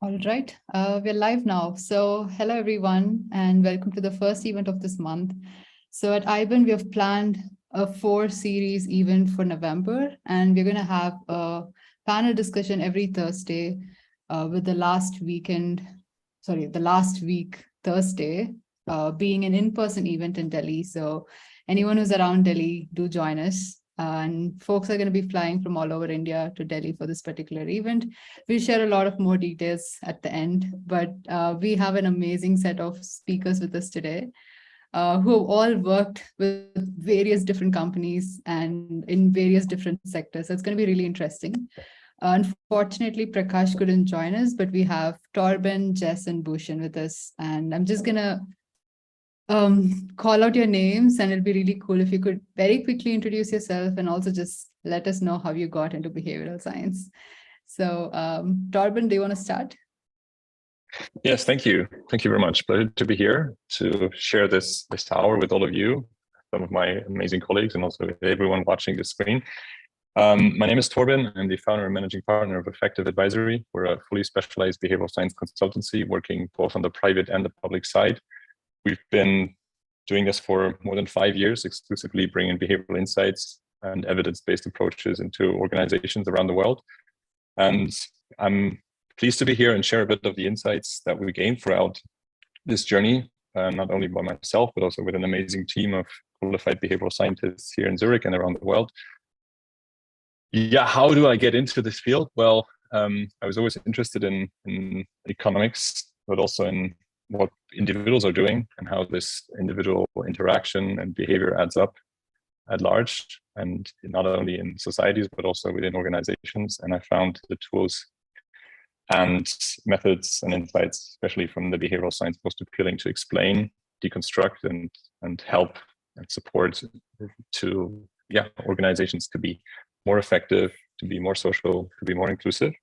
All right, we're live now. So hello, everyone, and welcome to the first event of this month. So at IBEN, we have planned a 4-series event for November, and we're going to have a panel discussion every Thursday with the last week, Thursday, being an in-person event in Delhi. So anyone who's around Delhi, do join us. And folks are going to be flying from all over India to Delhi for this particular event. We'll share a lot of more details at the end, but we have an amazing set of speakers with us today who have all worked with various different companies and in various different sectors. So it's going to be really interesting. Unfortunately, Prakash couldn't join us, but we have Torben, Jez, and Bhushan with us. And I'm just going to call out your names, and it'll be really cool if you could very quickly introduce yourself and also just let us know how you got into behavioral science. So Torben, do you want to start? Yes, thank you. Thank you very much. Pleasure to be here to share this hour with all of you, some of my amazing colleagues, and also with everyone watching the screen. My name is Torben. I'm the founder and managing partner of Affective Advisory. We're a fully specialized behavioral science consultancy working both on the private and the public side. We've been doing this for more than 5 years, exclusively bringing behavioral insights and evidence-based approaches into organizations around the world. And I'm pleased to be here and share a bit of the insights that we gained throughout this journey, not only by myself, but also with an amazing team of qualified behavioral scientists here in Zurich and around the world. Yeah, how do I get into this field? Well, I was always interested in economics, but also in what individuals are doing and how this individual interaction and behavior adds up at large, and not only in societies, but also within organizations. And I found the tools and methods and insights, especially from the behavioral science, most appealing to explain, deconstruct, and help and support to organizations to be more effective, to be more social, to be more inclusive.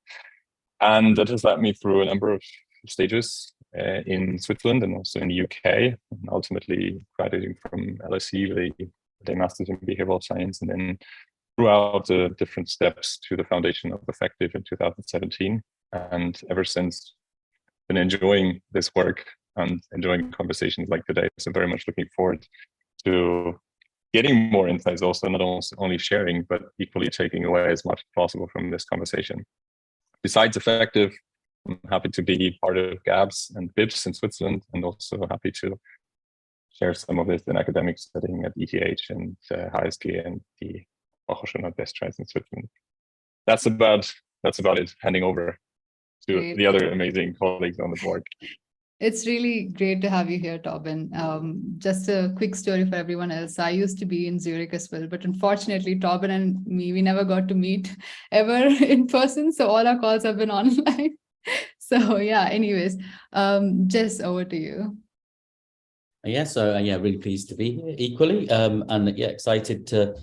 And that has led me through a number of stages in Switzerland and also in the UK, and ultimately graduating from LSE with a master's in behavioral science, and then throughout the different steps to the foundation of Affective in 2017. And ever since, been enjoying this work and enjoying conversations like today. So very much looking forward to getting more insights, also not only sharing, but equally taking away as much as possible from this conversation. Besides Affective, I'm happy to be part of GABS and BIBS in Switzerland, and also happy to share some of this in academic setting at ETH and HSG and the Hochschule Nordwestschweiz in Switzerland. That's about it. Handing over to the other amazing colleagues on the board. It's really great to have you here, Torben. Just a quick story for everyone else. I used to be in Zurich as well, but unfortunately, Torben and me, we never got to meet ever in person. So all our calls have been online. So yeah, anyways, Jez, over to you. Yeah, so really pleased to be here equally, and excited to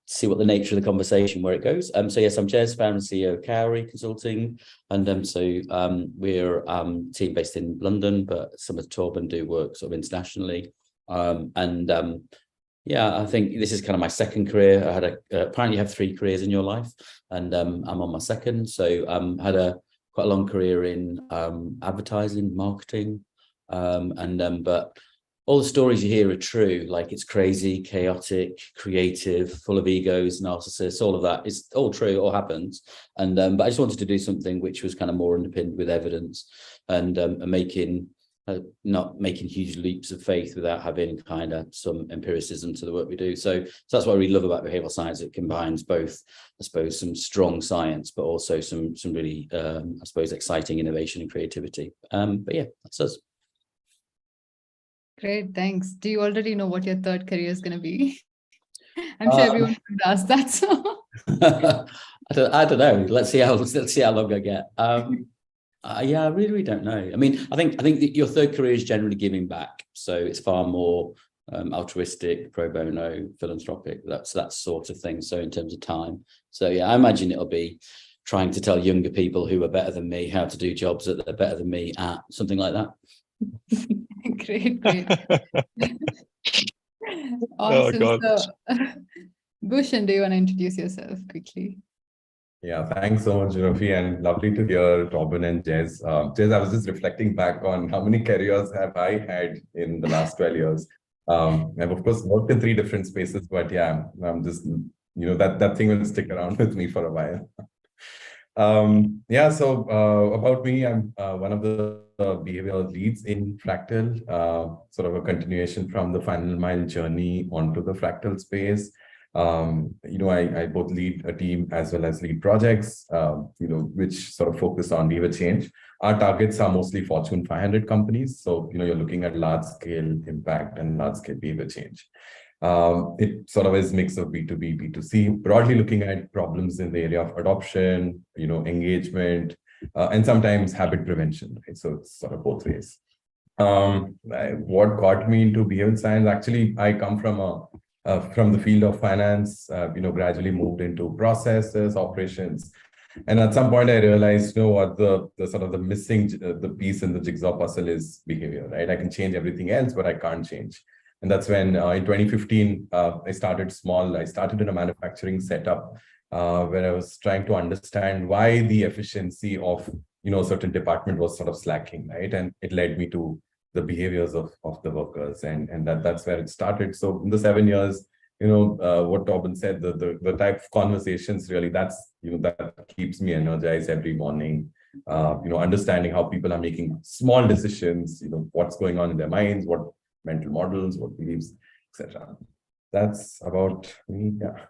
see what the nature of the conversation, where it goes. So yes, I'm Jez, founder and CEO of Cowry Consulting, and we're a team based in London, but some of Torben do work sort of internationally, I think this is kind of my second career. I had apparently you have 3 careers in your life, and I'm on my second. So had quite a long career in advertising, marketing, but all the stories you hear are true. Like, it's crazy, chaotic, creative, full of egos, narcissists, all of that is all true, it all happens. But I just wanted to do something which was kind of more underpinned with evidence, and not making huge leaps of faith without having kind of some empiricism to the work we do. So that's what I really love about behavioral science. It combines both, I suppose, some strong science, but also some really, I suppose, exciting innovation and creativity. But yeah, that's us. Great, thanks. Do you already know what your third career is going to be? I'm sure everyone would ask that. So I don't know. Let's see how long I get. I really don't know. I mean, I think that your third career is generally giving back, so it's far more altruistic, pro bono, philanthropic. That's that sort of thing. So in terms of time, so yeah, I imagine it'll be trying to tell younger people who are better than me how to do jobs that they're better than me at, something like that. Great. Awesome. Oh, God. So, Bhushan, do you want to introduce yourself quickly? Yeah, thanks so much, Junofy, and lovely to hear Torben and Jez. Jez, I was just reflecting back on how many careers have I had in the last 12 years. I've of course worked in 3 different spaces, but yeah, I'm just, that thing will stick around with me for a while. Yeah, so about me, I'm one of the behavioral leads in Fractal, sort of a continuation from the final mile journey onto the Fractal space. I both lead a team as well as lead projects, which sort of focus on behavior change. Our targets are mostly Fortune 500 companies. So, you're looking at large scale impact and large scale behavior change. It sort of is a mix of B2B, B2C, broadly looking at problems in the area of adoption, engagement, and sometimes habit prevention, right? So it's sort of both ways. What got me into behavioral science, actually, I come from the field of finance, gradually moved into processes, operations. And at some point I realized, what the sort of the missing the piece in the jigsaw puzzle is behavior, right? I can change everything else, but I can't change. And that's when in 2015, I started small. I started in a manufacturing setup where I was trying to understand why the efficiency of, a certain department was sort of slacking, right? And it led me to the behaviors of the workers, and that's where it started. So in the 7 years, what Torben said, the type of conversations really, that's that keeps me energized every morning. Understanding how people are making small decisions, what's going on in their minds, what mental models, what beliefs, etc. That's about me. Yeah.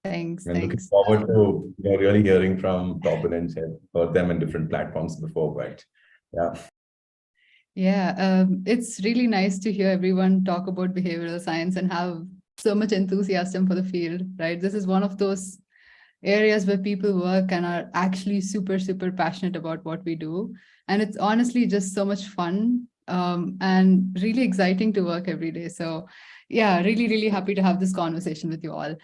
Thanks. I'm looking forward to really hearing from Torben and Jez. Heard them in different platforms before, but yeah. Yeah, it's really nice to hear everyone talk about behavioral science and have so much enthusiasm for the field, right? This is one of those areas where people work and are actually super, super passionate about what we do. And it's honestly just so much fun and really exciting to work every day. So yeah, really, really happy to have this conversation with you all.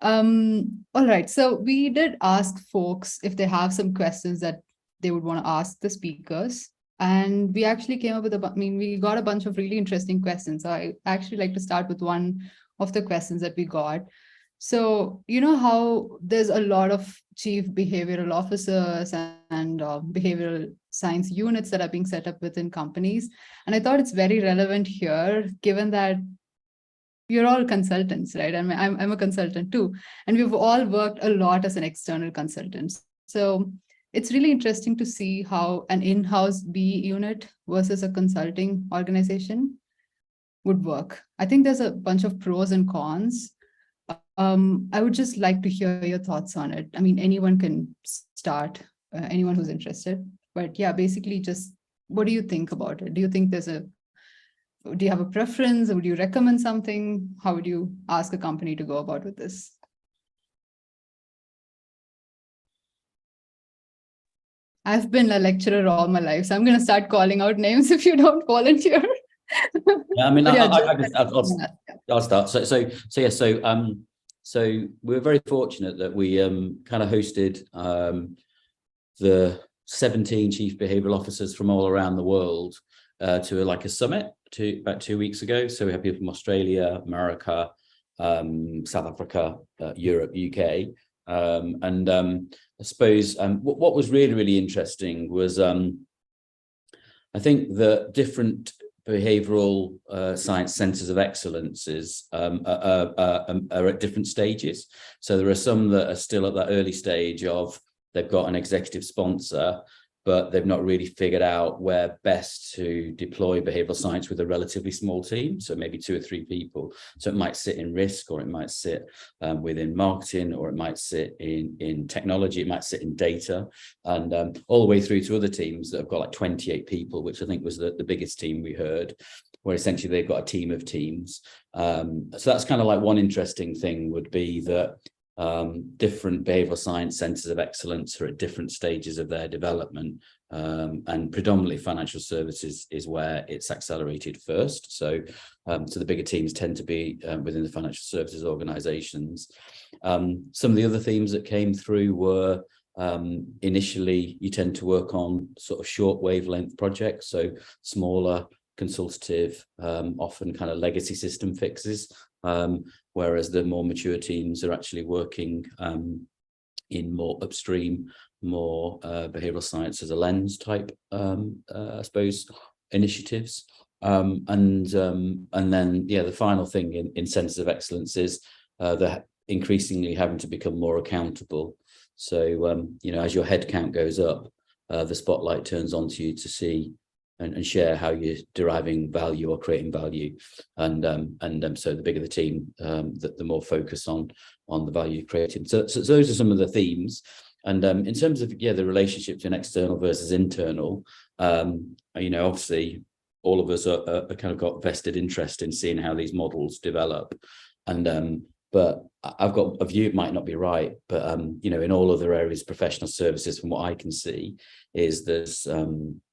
All right, so we did ask folks if they have some questions that they would want to ask the speakers. And we actually came up with we got a bunch of really interesting questions. So I actually like to start with one of the questions that we got. So, how there's a lot of chief behavioral officers and behavioral science units that are being set up within companies. And I thought it's very relevant here, given that you're all consultants, right? I'm a consultant too. And we've all worked a lot as an external consultant. So it's really interesting to see how an in-house B unit versus a consulting organization would work. I think there's a bunch of pros and cons. I would just like to hear your thoughts on it. I mean, anyone can start, anyone who's interested. But yeah, basically just, what do you think about it? Do you think do you have a preference? Would you recommend something? How would you ask a company to go about with this? I've been a lecturer all my life, so I'm going to start calling out names if you don't volunteer. Yeah, I mean, I'll start. So we're very fortunate that we kind of hosted the 17 chief behavioral officers from all around the world to a summit about 2 weeks ago. So we have people from Australia, America, South Africa, Europe, UK. I suppose what was really, really interesting was I think the different behavioral science centers of excellence are at different stages. So there are some that are still at that early stage of they've got an executive sponsor, but they've not really figured out where best to deploy behavioral science with a relatively small team. So maybe 2 or 3 people. So it might sit in risk, or it might sit within marketing, or it might sit in technology, it might sit in data, and all the way through to other teams that have got 28 people, which I think was the biggest team we heard, where essentially they've got a team of teams. So that's kind of one interesting thing would be that different behavioral science centers of excellence are at different stages of their development, and predominantly financial services is where it's accelerated first. So the bigger teams tend to be within the financial services organizations. Some of the other themes that came through were initially you tend to work on sort of short wavelength projects, so smaller, consultative, often kind of legacy system fixes, whereas the more mature teams are actually working in more upstream, more behavioral science as a lens type, I suppose, initiatives. And then, yeah, the final thing in centers of excellence is that increasingly having to become more accountable. So, you know, as your headcount goes up, the spotlight turns onto you to see and share how you're deriving value or creating value. And so the bigger the team, the more focus on the value created. So those are some of the themes. And in terms of, yeah, the relationship between external versus internal, you know, obviously all of us are kind of got vested interest in seeing how these models develop. And but I've got a view, it might not be right, but you know, in all other areas, professional services, from what I can see, is there's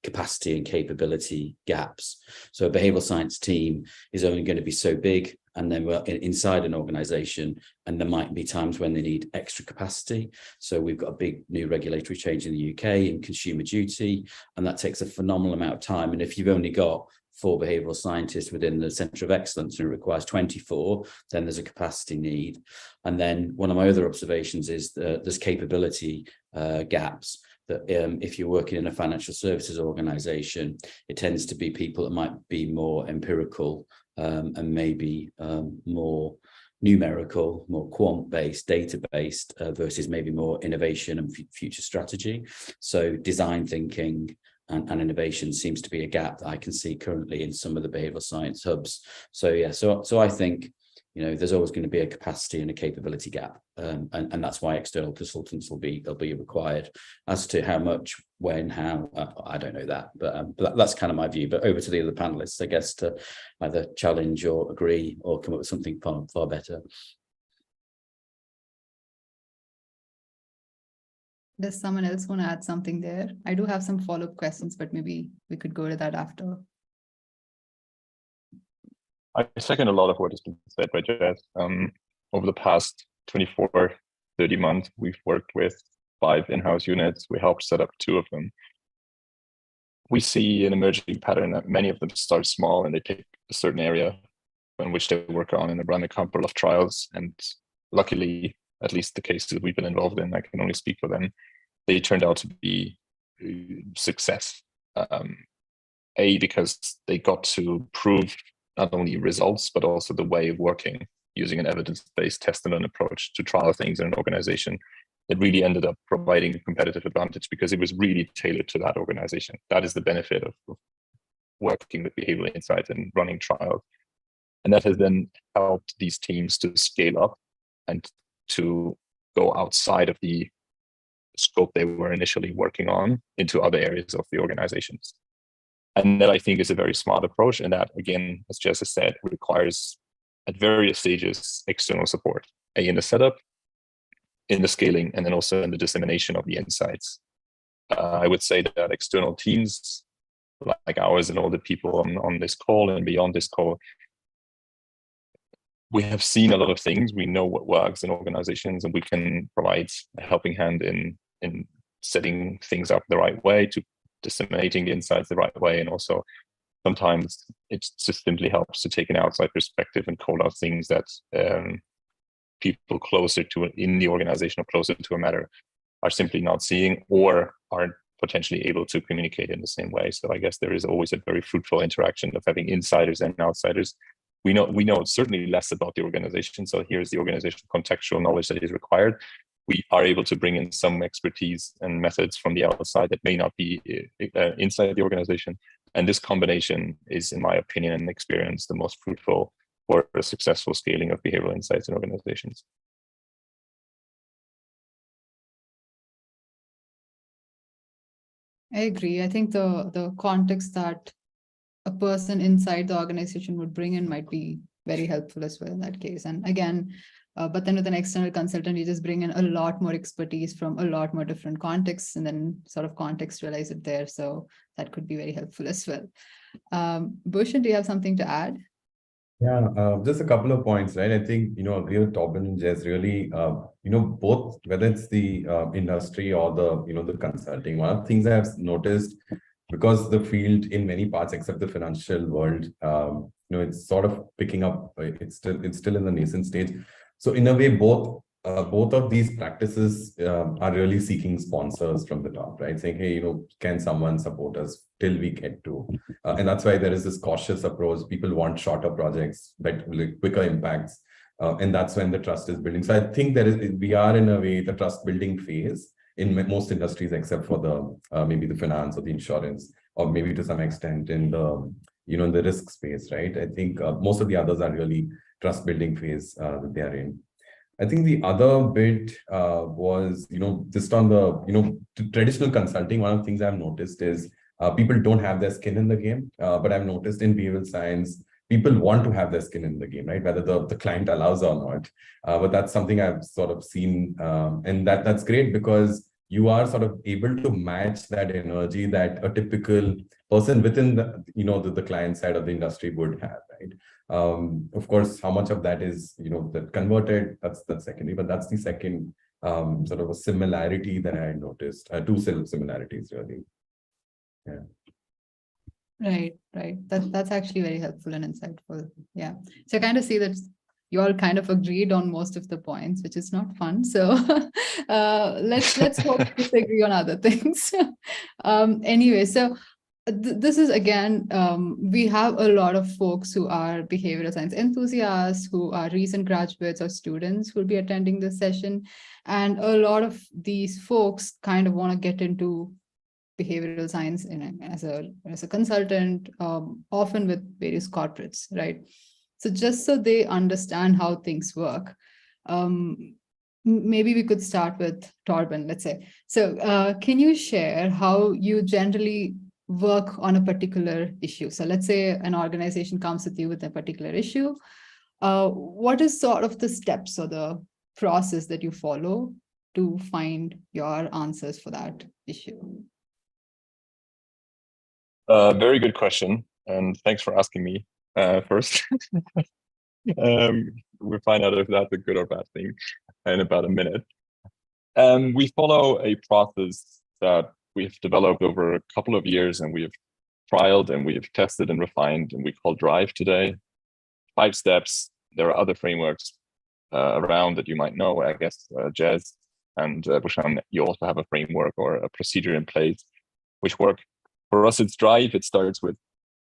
capacity and capability gaps. So a behavioral science team is only going to be so big, and then we're inside an organization, and there might be times when they need extra capacity. So we've got a big new regulatory change in the UK in consumer duty, and that takes a phenomenal amount of time. And if you've only got 4 behavioral scientists within the Centre of Excellence and it requires 24, then there's a capacity need. And then one of my other observations is that there's capability gaps, that if you're working in a financial services organization, it tends to be people that might be more empirical and maybe more numerical, more quant-based, data-based versus maybe more innovation and future strategy. So design thinking and innovation seems to be a gap that I can see currently in some of the behavioral science hubs. So yeah, so I think, you know, there's always going to be a capacity and a capability gap, and that's why external consultants will be required. As to how much, when, how, I don't know that, but that's kind of my view. But over to the other panelists, I guess, to either challenge or agree or come up with something far better. Does someone else want to add something there? I do have some follow-up questions, but maybe we could go to that after. I second a lot of what has been said by Jez. Over the past 24, 30 months, we've worked with 5 in-house units. We helped set up 2 of them. We see an emerging pattern that many of them start small and they pick a certain area in which they work on and they run a couple of trials. And luckily, at least the cases we've been involved in, I can only speak for them, they turned out to be success. Because they got to prove not only results, but also the way of working using an evidence-based test and learn approach to trial things in an organization that really ended up providing a competitive advantage because it was really tailored to that organization. That is the benefit of working with behavioral insights and running trials. And that has then helped these teams to scale up and to go outside of the scope they were initially working on into other areas of the organizations. And that, I think, is a very smart approach. And that, again, as Jez has said, requires at various stages external support, in the setup, in the scaling, and then also in the dissemination of the insights. I would say that external teams like ours and all the people on this call and beyond this call, we have seen a lot of things. We know what works in organizations, and we can provide a helping hand in setting things up the right way, to disseminating the insights the right way. And also sometimes it just simply helps to take an outside perspective and call out things that people closer to in the organization or closer to a matter are simply not seeing or aren't potentially able to communicate in the same way. So I guess there is always a very fruitful interaction of having insiders and outsiders. We know certainly less about the organization. So here's the organizational contextual knowledge that is required. We are able to bring in some expertise and methods from the outside that may not be inside the organization. And this combination is, in my opinion and experience, the most fruitful for a successful scaling of behavioral insights in organizations. I agree. I think the context that a person inside the organization would bring in might be very helpful as well in that case. And again, but then with an external consultant, you just bring in a lot more expertise from a lot more different contexts and then sort of contextualize it there. So that could be very helpful as well. Bhushan, do you have something to add? Yeah, just a couple of points, right? I think, agree with Torben and Jez, really, both, whether it's the industry or the consulting, one of the things I've noticed, because the field in many parts except the financial world, it's sort of picking up, it's still in the nascent stage. So in a way, both both of these practices are really seeking sponsors from the top, right? Saying, hey, can someone support us till we get to, and that's why there is this cautious approach. People want shorter projects, but quicker impacts. And that's when the trust is building. So I think we are in a way, the trust building phase in most industries, except for the, maybe the finance or the insurance, or maybe to some extent in the, in the risk space, right? I think most of the others are really trust building phase that they are in. I think the other bit was, just on the, traditional consulting, one of the things I've noticed is people don't have their skin in the game, but I've noticed in behavioral science, people want to have their skin in the game, right? Whether the client allows or not. But that's something I've sort of seen, and that's great because you are sort of able to match that energy that a typical person within the, the client side of the industry would have, right? Of course, how much of that is, that converted, that's secondary, but that's the second sort of a similarity that I noticed, two similarities really. Yeah. Right. That's actually very helpful and insightful. Yeah. So I kind of see that you all kind of agreed on most of the points, which is not fun. So let's hope to disagree on other things. Anyway, so this is again, we have a lot of folks who are behavioral science enthusiasts, who are recent graduates or students who will be attending this session. And a lot of these folks kind of want to get into behavioral science as a consultant, often with various corporates, right? So just so they understand how things work, maybe we could start with Torben, let's say. So can you share how you generally work on a particular issue? So let's say an organization comes with you with a particular issue. What is sort of the steps or the process that you follow to find your answers for that issue? Very good question, and thanks for asking me first. We'll find out if that's a good or bad thing in about a minute. We follow a process that we've developed over a couple of years, and we've trialed and we've tested and refined, and we call DRIVE today. 5 steps. There are other frameworks around that you might know. I guess Jez and Bhushan, you also have a framework or a procedure in place which work. For us, it's DRIVE. It starts with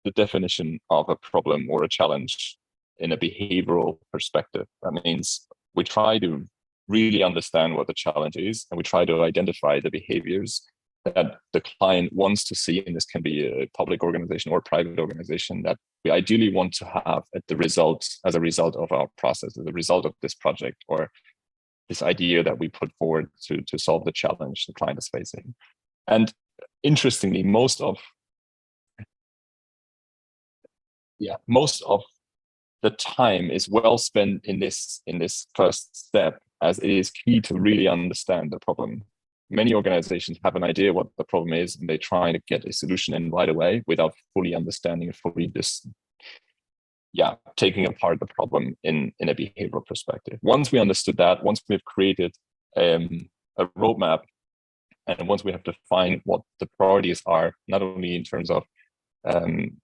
the definition of a problem or a challenge in a behavioral perspective. That means we try to really understand what the challenge is, and we try to identify the behaviors that the client wants to see, and this can be a public organization or a private organization, that we ideally want to have as a result of our process, as a result of this project or this idea that we put forward to solve the challenge the client is facing. And interestingly, most of the time is well spent in this first step, as it is key to really understand the problem. Many organizations have an idea what the problem is, and they try to get a solution in right away without fully understanding and fully taking apart the problem in a behavioral perspective. Once we understood that, once we've created a roadmap, and once we have defined what the priorities are, not only in terms of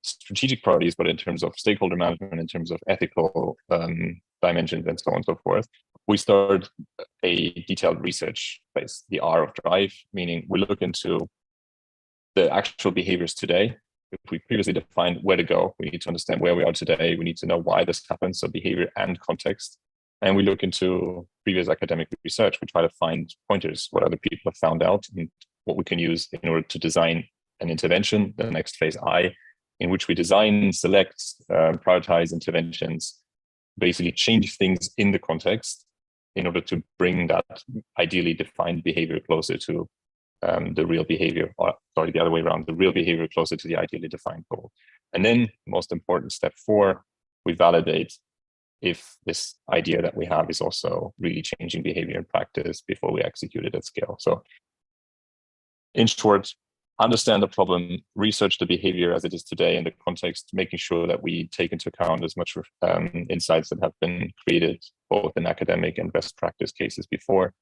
strategic priorities, but in terms of stakeholder management, in terms of ethical dimensions, and so on and so forth, we start a detailed research phase, the R of DRIVE, meaning we look into the actual behaviors today. If we previously defined where to go, we need to understand where we are today. We need to know why this happens, so behavior and context. And we look into previous academic research. We try to find pointers, what other people have found out, and what we can use in order to design an intervention, the next phase I, in which we design, select, prioritize interventions, basically change things in the context in order to bring that ideally defined behavior closer to the real behavior, or sorry, the other way around, the real behavior closer to the ideally defined goal. And then, most important, step 4, we validate if this idea that we have is also really changing behavior in practice before we execute it at scale. So in short, understand the problem, research the behavior as it is today in the context, making sure that we take into account as much insights that have been created both in academic and best practice cases before,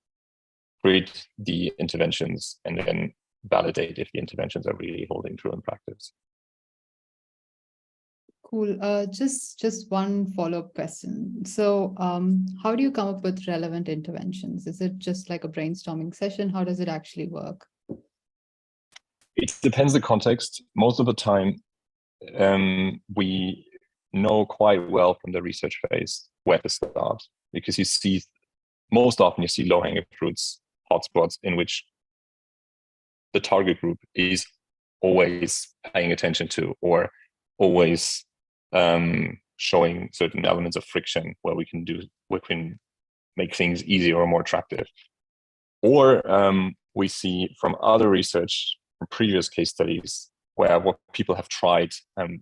create the interventions, and then validate if the interventions are really holding true in practice. Cool. Just one follow-up question. So how do you come up with relevant interventions? Is it just like a brainstorming session? How does it actually work? It depends the context. Most of the time, we know quite well from the research phase where to start, because most often you see low-hanging fruits, hotspots in which the target group is always paying attention to, or always showing certain elements of friction where we can make things easier or more attractive. Or we see from other research, from previous case studies, where what people have tried and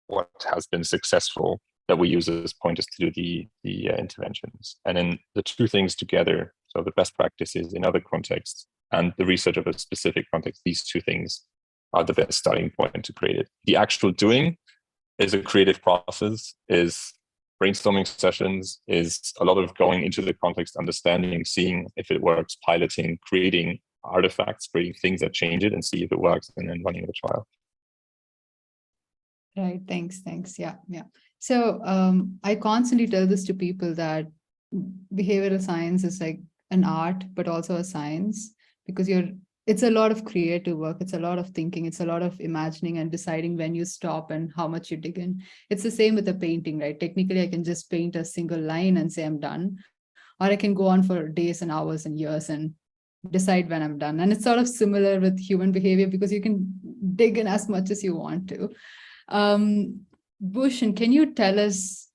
what has been successful, that we use as pointers to do the interventions. And then the two things together, so the best practices in other contexts and the research of a specific context, these two things are the best starting point to create it. The actual doing is a creative process, is brainstorming sessions, is a lot of going into the context, understanding, seeing if it works, piloting, creating artifacts, creating things that change it and see if it works, and then running the trial. Right. Thanks. Yeah. So I constantly tell this to people that behavioral science is like an art, but also a science, because it's a lot of creative work. It's a lot of thinking. It's a lot of imagining and deciding when you stop and how much you dig in. It's the same with the painting, right? Technically, I can just paint a single line and say I'm done, or I can go on for days and hours and years and decide when I'm done. And it's sort of similar with human behavior, because you can dig in as much as you want to. Bhushan, can you tell us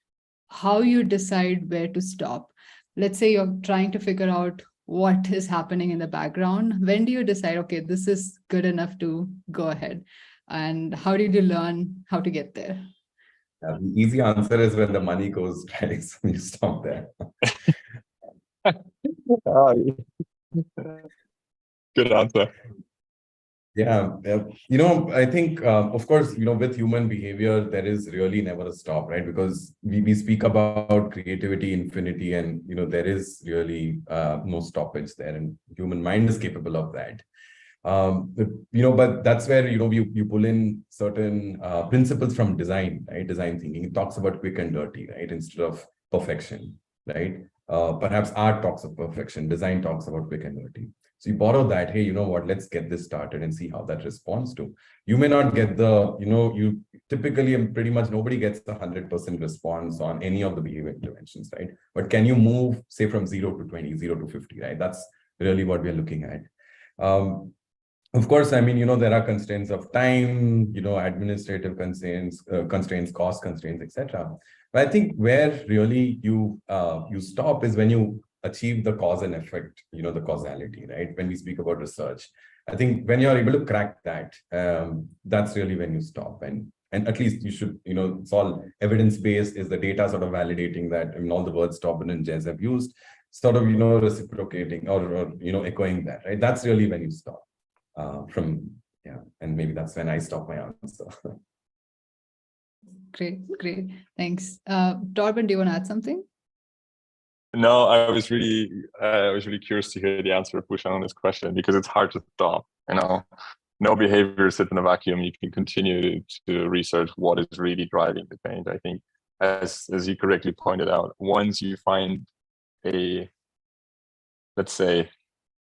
how you decide where to stop? Let's say you're trying to figure out what is happening in the background. When do you decide, okay, this is good enough to go ahead? And how did you learn how to get there? The easy answer is when the money goes dry, so you stop there. Good answer. Yeah, I think, of course, with human behavior, there is really never a stop, right? Because we speak about creativity, infinity, and, there is really no stoppage there, and human mind is capable of that. But that's where, you pull in certain principles from design, right? Design thinking. It talks about quick and dirty, right? Instead of perfection, right? Perhaps art talks of perfection, design talks about quick and dirty. So you borrow that, hey, you know what, let's get this started and see how that responds to. You may not get you typically, pretty much nobody gets the 100% response on any of the behavior interventions, right? But can you move, say, from 0 to 20, 0 to 50, right? That's really what we're looking at. Of course, I mean, there are constraints of time, administrative constraints, cost constraints, etc. But I think where really you stop is when you achieve the cause and effect, the causality, right? When we speak about research, I think when you're able to crack that, that's really when you stop. And at least you should, it's all evidence-based. Is the data sort of validating that? I mean, all the words Torben and Jez have used, sort of, reciprocating or echoing that, right? That's really when you stop. And maybe that's when I stop my answer. Great. Thanks. Torben, do you want to add something? No, I was really curious to hear the answer of Bhushan on this question, because it's hard to stop. No behavior sits in a vacuum. You can continue to research what is really driving the change. I think, as you correctly pointed out, once you find let's say,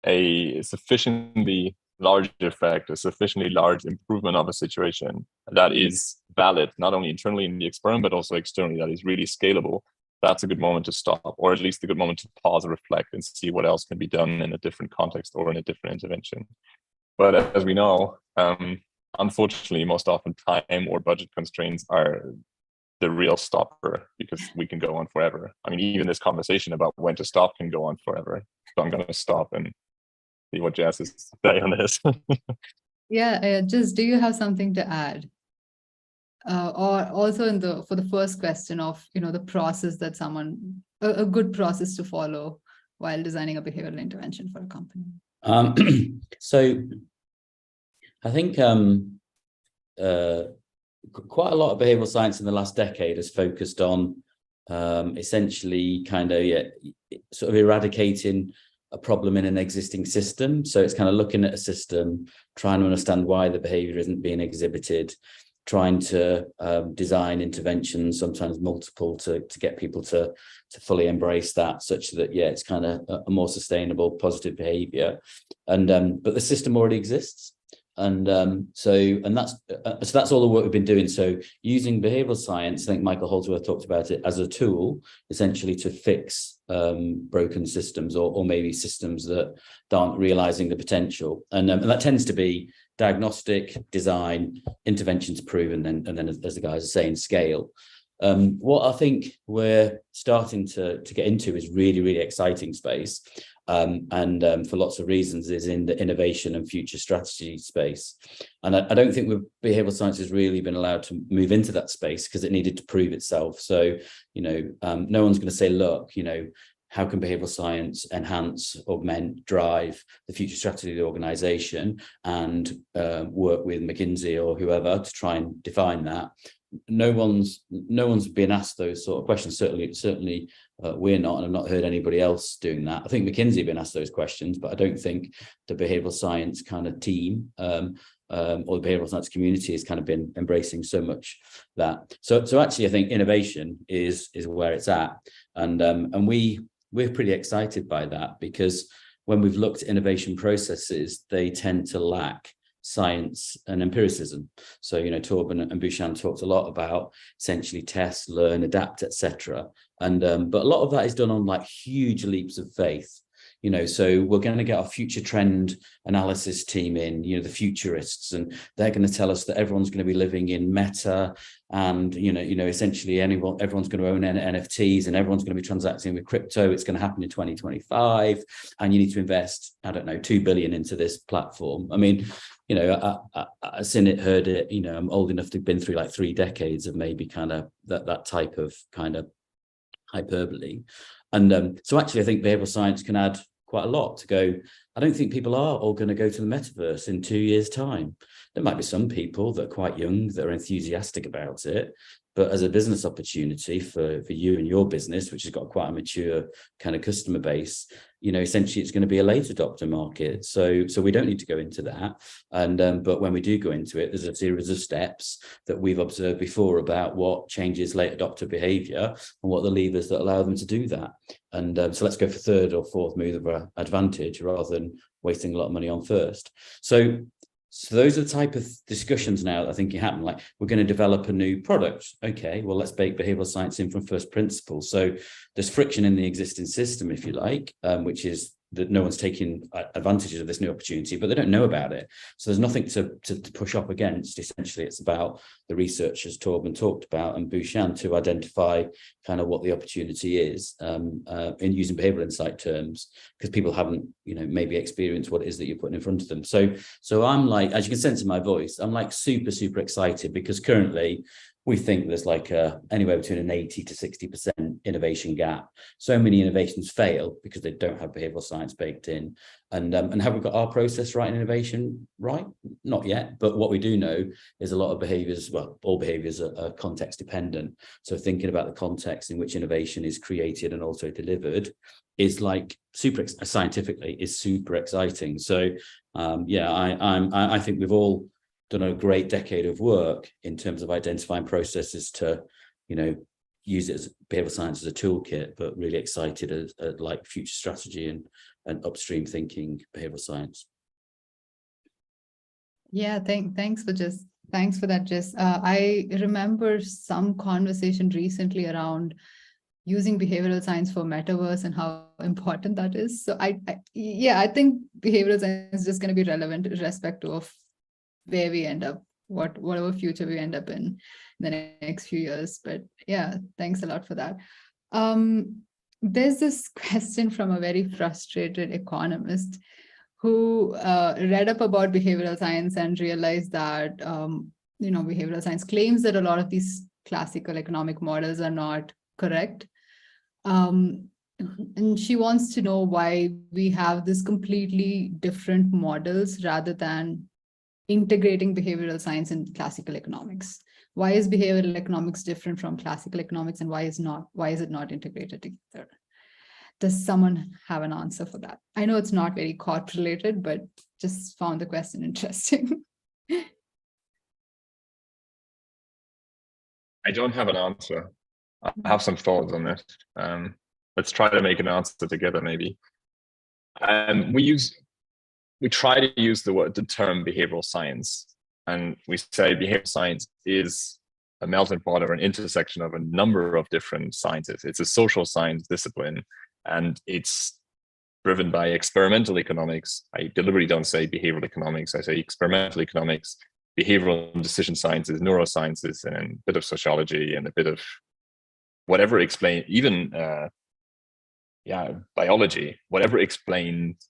a sufficiently large effect, a sufficiently large improvement of a situation that is valid, not only internally in the experiment, but also externally, that is really scalable, that's a good moment to stop, or at least a good moment to pause and reflect and see what else can be done in a different context or in a different intervention. But as we know, unfortunately, most often time or budget constraints are the real stopper, because we can go on forever. I mean, even this conversation about when to stop can go on forever. So I'm going to stop and see what Jez is saying on this. Yeah, just do you have something to add? Or also for the first question of, the process that a good process to follow while designing a behavioral intervention for a company. So I think quite a lot of behavioral science in the last decade has focused on essentially sort of eradicating a problem in an existing system. So it's kind of looking at a system, trying to understand why the behavior isn't being exhibited, trying to design interventions, sometimes multiple, to get people to fully embrace that, such that, yeah, it's kind of a more sustainable, positive behavior. And but the system already exists. And so that's all the work we've been doing. So using behavioral science, I think Michael Holdsworth talked about it as a tool, essentially to fix broken systems, or maybe systems that aren't realizing the potential. And that tends to be diagnostic, design, interventions, prove, and then as the guys are saying, scale. What I think we're starting to get into is really, really exciting space. For lots of reasons, is in the innovation and future strategy space. And I don't think behavioral science has really been allowed to move into that space because it needed to prove itself. So, no one's going to say, look, how can behavioral science enhance, augment, drive the future strategy of the organization, and work with McKinsey or whoever to try and define that. No one's been asked those sort of questions. Certainly we're not, and I've not heard anybody else doing that. I think McKinsey have been asked those questions, but I don't think the behavioral science kind of team or the behavioral science community has kind of been embracing so much that. So actually, I think innovation is where it's at, and we're pretty excited by that, because when we've looked at innovation processes, they tend to lack science and empiricism. So, Torben and Bhushan talked a lot about essentially test, learn, adapt, etc. And but a lot of that is done on like huge leaps of faith. So we're going to get our future trend analysis team in, the futurists, and they're going to tell us that everyone's going to be living in meta, and essentially everyone's going to own NFTs, and everyone's going to be transacting with crypto. It's going to happen in 2025, and you need to invest, I don't know, 2 billion into this platform. I mean, I've seen it, heard it. I'm old enough to have been through like 3 decades of maybe kind of that type of kind of hyperbole. And so actually, I think behavioral science can add quite a lot to go. I don't think people are all going to go to the metaverse in 2 years' time. There might be some people that are quite young that are enthusiastic about it, but as a business opportunity for you and your business, which has got quite a mature kind of customer base, essentially it's going to be a late adopter market. So we don't need to go into that. And but when we do go into it, there's a series of steps that we've observed before about what changes late adopter behavior and what the levers that allow them to do that. And so let's go for third or fourth mover advantage rather than wasting a lot of money on first. So those are the type of discussions now that I think happen. Like, we're going to develop a new product. Okay, well, let's bake behavioral science in from first principles. So there's friction in the existing system, if you like, which is that no one's taking advantage of this new opportunity, but they don't know about it. So there's nothing to push up against. Essentially, it's about the research, as Torben talked about, and Bhushan, to identify kind of what the opportunity is in using behavioral insight terms, because people haven't, maybe experienced what it is that you're putting in front of them. So I'm like, as you can sense in my voice, I'm like super, super excited, because currently we think there's like anywhere between an 80 to 60% innovation gap. So many innovations fail because they don't have behavioral science baked in. And have we got our process right in innovation right? Not yet. But what we do know is a lot of behaviors, well, all behaviors are context dependent. So thinking about the context in which innovation is created and also delivered is like scientifically is super exciting. So I think we've all done a great decade of work in terms of identifying processes to, use it as behavioral science as a toolkit, but really excited at like future strategy and upstream thinking behavioral science. Yeah, thanks for that, Jez. I remember some conversation recently around using behavioral science for metaverse and how important that is. So I think behavioral science is just going to be relevant irrespective of where we end up, whatever future we end up in the next few years. But yeah, thanks a lot for that. There's this question from a very frustrated economist who read up about behavioral science and realized that behavioral science claims that a lot of these classical economic models are not correct. And she wants to know why we have this completely different models rather than integrating behavioral science in classical economics. Why is behavioral economics different from classical economics, and why is it not integrated together? Does someone have an answer for that? I know it's not very corp related, but just found the question interesting. I don't have an answer. I have some thoughts on this. Let's try to make an answer together, maybe. We try to use the term behavioral science, and we say behavioral science is a melting pot or an intersection of a number of different sciences. It's a social science discipline, and it's driven by experimental economics. I deliberately don't say behavioral economics. I say experimental economics, behavioral and decision sciences, neurosciences, and a bit of sociology and a bit of whatever explain, even biology, whatever explains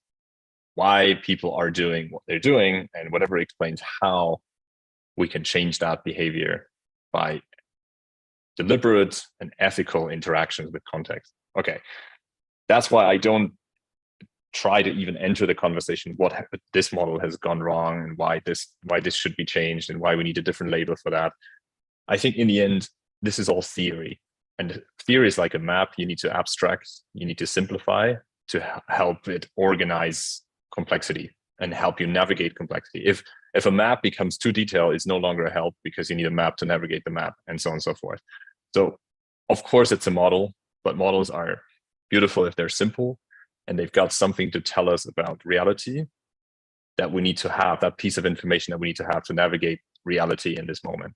why people are doing what they're doing, and whatever explains how we can change that behavior by deliberate and ethical interactions with context. Okay, that's why I don't try to even enter the conversation what this model has gone wrong and why this should be changed and why we need a different label for that. I think in the end, this is all theory, and theory is like a map. You need to abstract, you need to simplify to help it organize complexity and help you navigate complexity. If a map becomes too detailed, it's no longer a help, because you need a map to navigate the map, and so on and so forth. So of course it's a model, but models are beautiful if they're simple and they've got something to tell us about reality that we need to have, that piece of information that we need to have to navigate reality in this moment.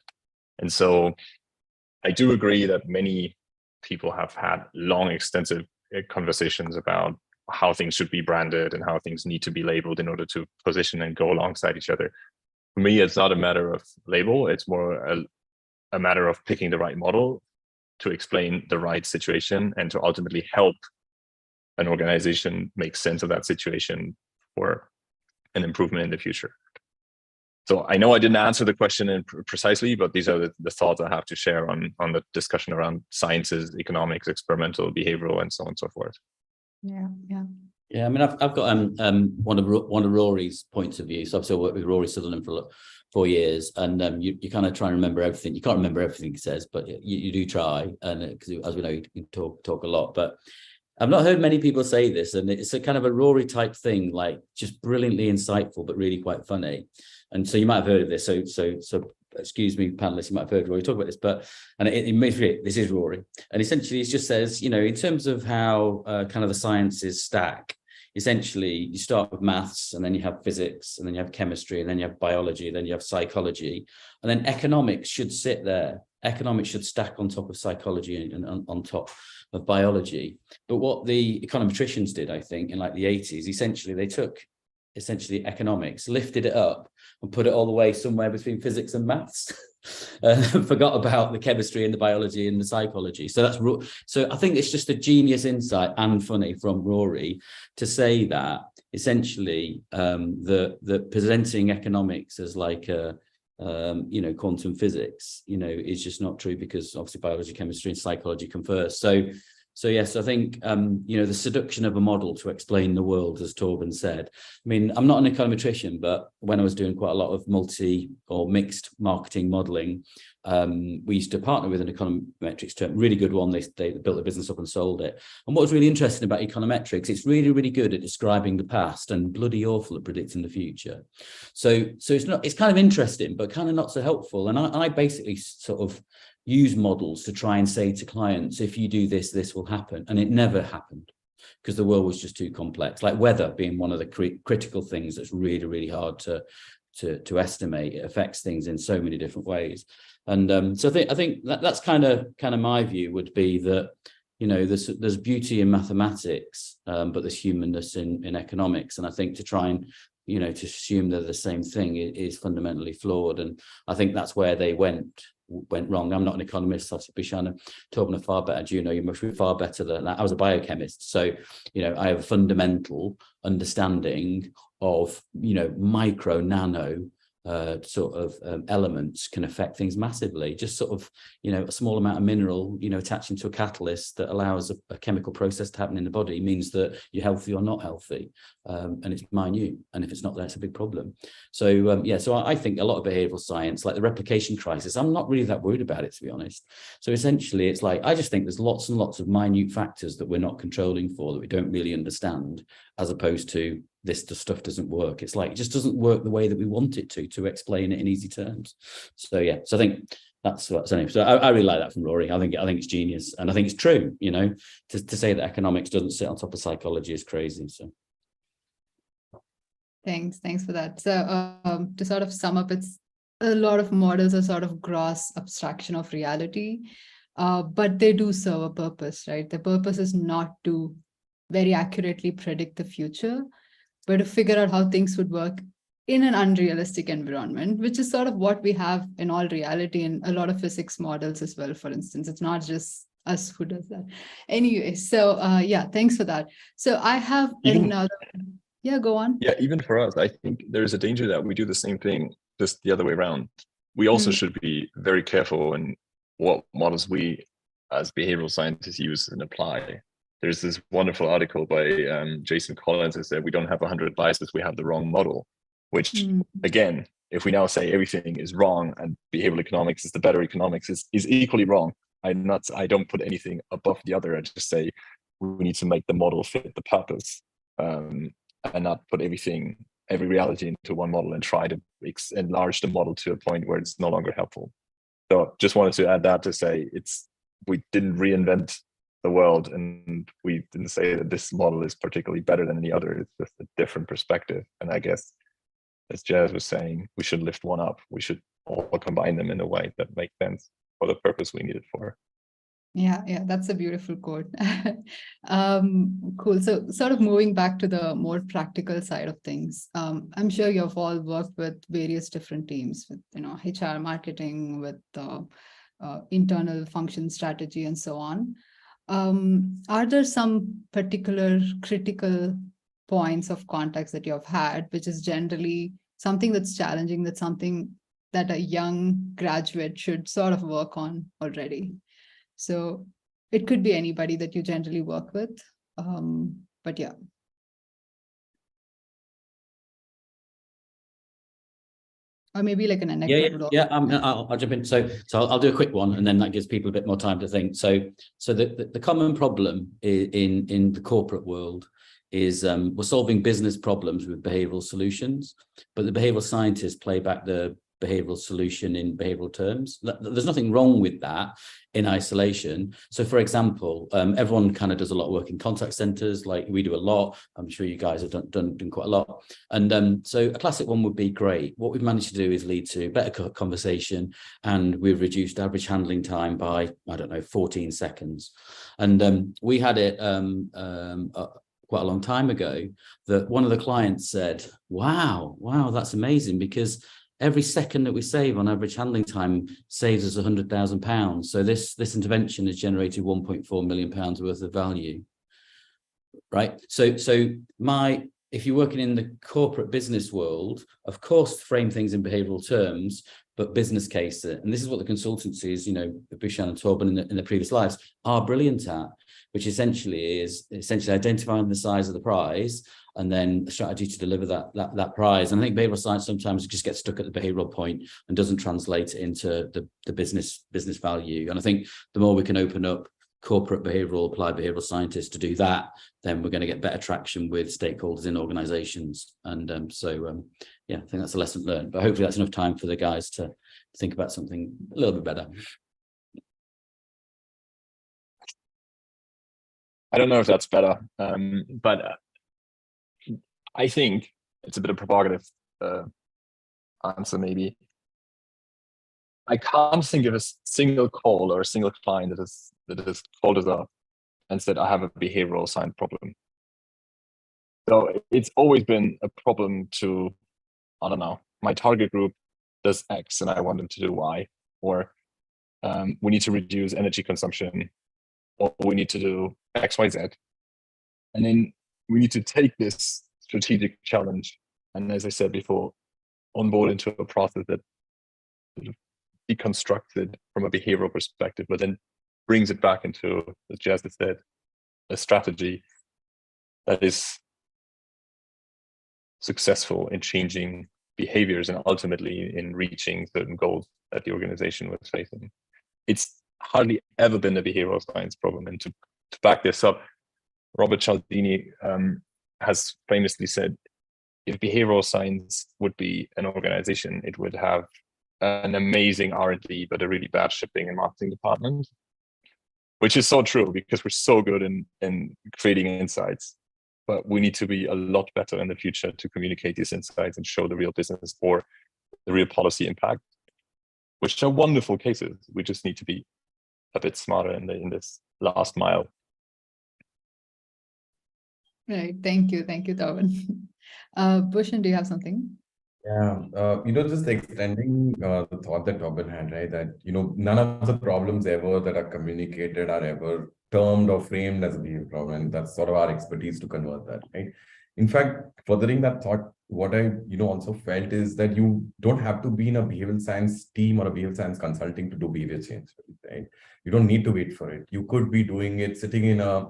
And so I do agree that many people have had long, extensive conversations about how things should be branded and how things need to be labeled in order to position and go alongside each other. For me, it's not a matter of label. It's more a matter of picking the right model to explain the right situation and to ultimately help an organization make sense of that situation for an improvement in the future. So I know I didn't answer the question precisely, but these are the thoughts I have to share on the discussion around sciences, economics, experimental, behavioral, and so on and so forth. Yeah. Yeah, I mean, I've got one of Rory's points of view. So I've still worked with Rory Sutherland for 4 years, and you kind of try and remember everything. You can't remember everything he says, but you do try, and because as we know, you talk a lot. But I've not heard many people say this, and it's a kind of a Rory type thing, like just brilliantly insightful, but really quite funny. And so you might have heard of this. So excuse me, panelists, you might have heard Rory talk about this, and it makes me, this is Rory. And essentially, it just says, in terms of how kind of the sciences stack, essentially you start with maths, and then you have physics, and then you have chemistry, and then you have biology, then you have psychology, and then economics should sit there. Economics should stack on top of psychology and on top of biology. But what the econometricians did, I think, in like the 80s, essentially they took economics, lifted it up and put it all the way somewhere between physics and maths, and forgot about the chemistry and the biology and the psychology. So I think it's just a genius insight and funny from Rory to say that essentially the presenting economics as like a quantum physics, is just not true, because obviously biology, chemistry, and psychology come first. So yes, I think, the seduction of a model to explain the world, as Torben said. I mean, I'm not an econometrician, but when I was doing quite a lot of multi or mixed marketing modeling, we used to partner with an econometrics term, really good one. They built the business up and sold it. And what was really interesting about econometrics, it's really, really good at describing the past and bloody awful at predicting the future. So it's kind of interesting, but kind of not so helpful. And I basically sort of use models to try and say to clients, if you do this, this will happen. And it never happened, because the world was just too complex, like weather being one of the critical things that's really, really hard to estimate. It affects things in so many different ways. And so I think that's kind of my view would be that, there's beauty in mathematics, but there's humanness in economics. And I think to try and, to assume they're the same thing is fundamentally flawed. And I think that's where they went wrong. I'm not an economist. Bhushan and Torben are far better. You must be far better than that. I was a biochemist, so I have a fundamental understanding of micro, nano elements can affect things massively. Just sort of a small amount of mineral attaching to a catalyst that allows a chemical process to happen in the body means that you're healthy or not healthy, and it's minute, and if it's not there, it's a big problem. So so I think a lot of behavioral science, like the replication crisis, I'm not really that worried about it, to be honest. So essentially it's like, I just think there's lots and lots of minute factors that we're not controlling for, that we don't really understand, as opposed to the stuff doesn't work. It's like, it just doesn't work the way that we want it to explain it in easy terms. So I think that's what's anyway. So I really like that from Rory. I think it's genius, and I think it's true. You know, to say that economics doesn't sit on top of psychology is crazy. So thanks for that. So to sort of sum up, it's a lot of models are sort of gross abstraction of reality, but they do serve a purpose, right? The purpose is not to very accurately predict the future, but to figure out how things would work in an unrealistic environment, which is sort of what we have in all reality and a lot of physics models as well, for instance. It's not just us who does that. Anyway, so yeah, thanks for that. So I have another, yeah, go on. Yeah, even for us, I think there's a danger that we do the same thing, just the other way around. We also should be very careful in what models we as behavioral scientists use and apply. There's this wonderful article by Jason Collins that said we don't have 100 biases, we have the wrong model. Which, again, if we now say everything is wrong and behavioral economics is the better economics is equally wrong. I don't put anything above the other. I just say we need to make the model fit the purpose, and not put every reality into one model and try to enlarge the model to a point where it's no longer helpful. So just wanted to add that to say we didn't reinvent the world, and we didn't say that this model is particularly better than any other. It's just a different perspective. And I guess, as Jez was saying, we should lift one up. We should all combine them in a way that makes sense for the purpose we need it for. Yeah, that's a beautiful quote. Cool. So sort of moving back to the more practical side of things, I'm sure you've all worked with various different teams, with HR, marketing, with internal function strategy, and so on. Are there some particular critical points of context that you have had, which is generally something that's challenging, that's something that a young graduate should sort of work on already? So it could be anybody that you generally work with, but yeah. Or maybe like an anecdote. I'll jump in. So I'll do a quick one, and then that gives people a bit more time to think. So the common problem in the corporate world is we're solving business problems with behavioral solutions, but the behavioral scientists play back the behavioral solution in behavioral terms. There's nothing wrong with that in isolation. So for example, everyone kind of does a lot of work in contact centers, like we do a lot. I'm sure you guys have done quite a lot. And so a classic one would be great. What we've managed to do is lead to better conversation, and we've reduced average handling time by, 14 seconds. And we had it quite a long time ago that one of the clients said, wow, that's amazing, because every second that we save on average handling time saves us £100,000. So this intervention has generated £1.4 million worth of value, right? So if you're working in the corporate business world, of course, frame things in behavioural terms, but business case it. And this is what the consultancies, Bhushan and Torben in the previous lives are brilliant at, which essentially is identifying the size of the prize and then a strategy to deliver that prize. And I think behavioral science sometimes just gets stuck at the behavioral point and doesn't translate it into the business value. And I think the more we can open up corporate applied behavioral scientists to do that, then we're going to get better traction with stakeholders in organizations. And I think that's a lesson learned, but hopefully that's enough time for the guys to think about something a little bit better. I don't know if that's better, but I think it's a bit of a provocative answer, maybe. I can't think of a single call or a single client that has called us up and said, I have a behavioral science problem. So it's always been a problem to, I don't know, my target group does X and I want them to do Y, or we need to reduce energy consumption, or we need to do X, Y, Z. And then we need to take this strategic challenge, and as I said before, onboard into a process that sort of deconstructs it from a behavioral perspective, but then brings it back into, as Jez said, a strategy that is successful in changing behaviors and ultimately in reaching certain goals that the organization was facing. It's hardly ever been a behavioral science problem. And to back this up, Robert Cialdini has famously said, if behavioral science would be an organization, it would have an amazing R&D, but a really bad shipping and marketing department, which is so true because we're so good in creating insights, but we need to be a lot better in the future to communicate these insights and show the real business or the real policy impact, which are wonderful cases. We just need to be a bit smarter in this last mile. Right. Thank you, Torben. Bhushan, do you have something? Yeah, just extending the thought that Torben had, right? That, none of the problems ever that are communicated are ever termed or framed as a behavior problem. And that's sort of our expertise to convert that, right? In fact, furthering that thought, what I, also felt is that you don't have to be in a behavioral science team or a behavioral science consulting to do behavior change, right? You don't need to wait for it. You could be doing it sitting in a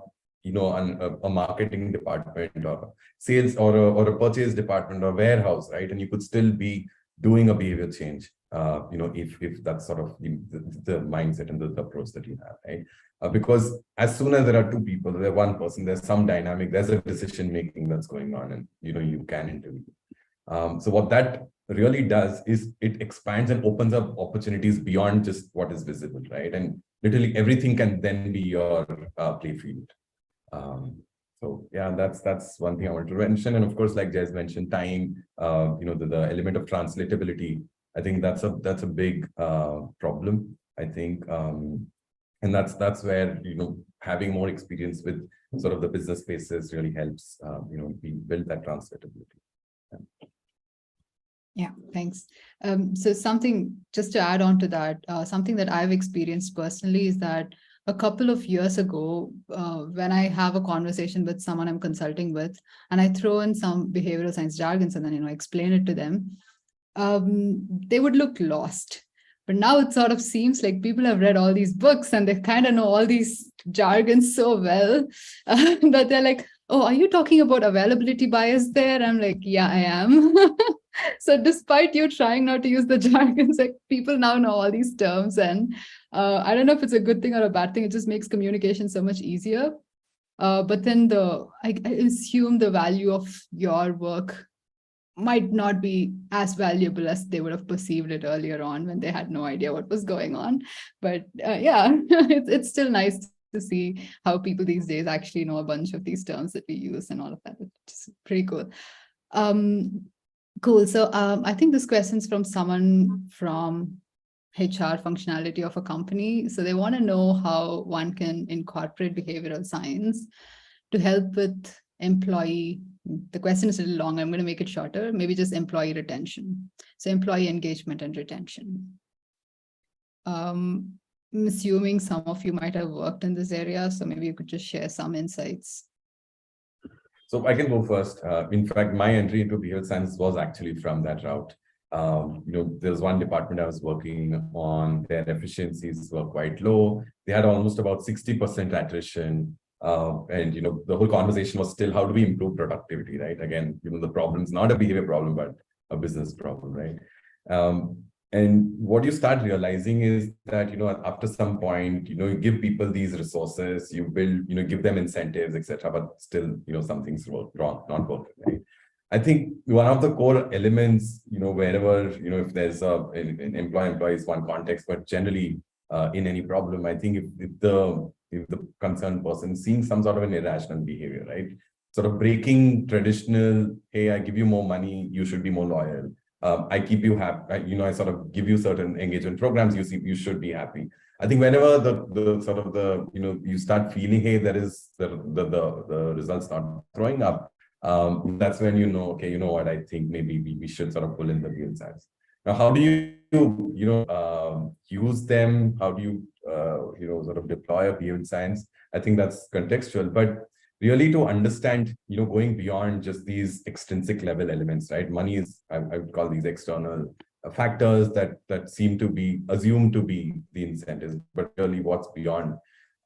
marketing department or sales or a purchase department or warehouse, right? And you could still be doing a behavior change, if that's sort of the mindset and the approach that you have, right? Because as soon as there are two people, there's one person, there's some dynamic, there's a decision making that's going on, and you can intervene. So what that really does is it expands and opens up opportunities beyond just what is visible, right? And literally everything can then be your play field. So yeah, that's one thing I want to mention. And of course, like Jez mentioned, time, the element of translatability, I think that's a big problem, I think. And that's where, having more experience with sort of the business spaces really helps, we build that translatability. Yeah, thanks. So something just to add on to that, something that I've experienced personally is that a couple of years ago, when I have a conversation with someone I'm consulting with, and I throw in some behavioral science jargons and then, explain it to them, they would look lost. But now it sort of seems like people have read all these books and they kind of know all these jargons so well that they're like, oh, are you talking about availability bias there? I'm like, yeah, I am. So despite you trying not to use the jargons, like people now know all these terms. And I don't know if it's a good thing or a bad thing. It just makes communication so much easier. But then I assume the value of your work might not be as valuable as they would have perceived it earlier on when they had no idea what was going on. But yeah, it's still nice to see how people these days actually know a bunch of these terms that we use and all of that. It's pretty cool. Cool. So I think this question's from someone from HR functionality of a company. So they want to know how one can incorporate behavioral science to help with employee. The question is a little long. I'm going to make it shorter. Maybe just employee retention. So employee engagement and retention. I'm assuming some of you might have worked in this area. So maybe you could just share some insights. So I can go first. In fact, my entry into behavioral science was actually from that route. There was one department I was working on, their efficiencies were quite low. They had almost about 60% attrition. And the whole conversation was still, how do we improve productivity, right? Again, the problem is not a behavior problem, but a business problem, right? And what you start realizing is that, after some point, you give people these resources, you build, give them incentives, etc., but still, something's wrong, not working, right? I think one of the core elements, wherever, if there's an employee is one context, but generally in any problem, I think if the concerned person is seeing some sort of an irrational behavior, right? Sort of breaking traditional, hey, I give you more money, you should be more loyal. I keep you happy, I sort of give you certain engagement programs, you should be happy. I think whenever you start feeling, hey, there is the results not throwing up, that's when okay, you know what, I think maybe we should sort of pull in the behavioral science. Now, how do you use them? How do you sort of deploy a behavioral science? I think that's contextual, but really to understand, going beyond just these extrinsic level elements, right? Money is, I would call these external factors that seem to be assumed to be the incentives, but really what's beyond,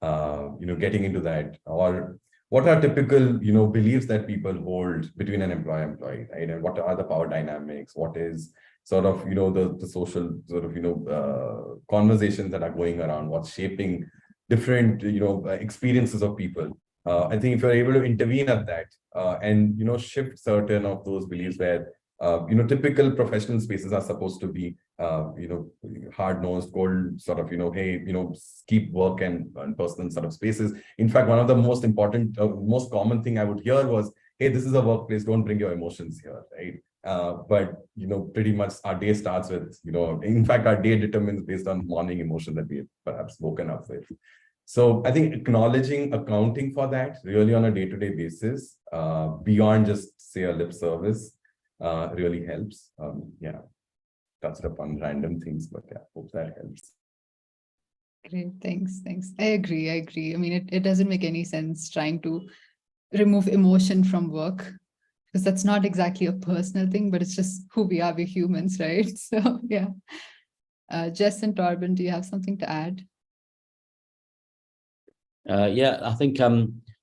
getting into that, or what are typical, beliefs that people hold between an employee, right? And what are the power dynamics? What is sort of, the social sort of, conversations that are going around, what's shaping different, experiences of people. I think if you're able to intervene at that and, shift certain of those beliefs where typical professional spaces are supposed to be, hard-nosed, cold, sort of, hey, keep work and personal sort of spaces. In fact, one of the most important, most common thing I would hear was, hey, this is a workplace, don't bring your emotions here, right? But, pretty much our day starts with, in fact, our day determines based on morning emotion that we perhaps woken up with. So I think acknowledging, accounting for that really on a day-to-day basis, beyond just say a lip service, really helps. Touched upon random things, but yeah, hope that helps. Great, thanks. I agree. I mean, it doesn't make any sense trying to remove emotion from work, because that's not exactly a personal thing, but it's just who we are, we're humans, right? So yeah. Jez and Torben, do you have something to add? Yeah, I think,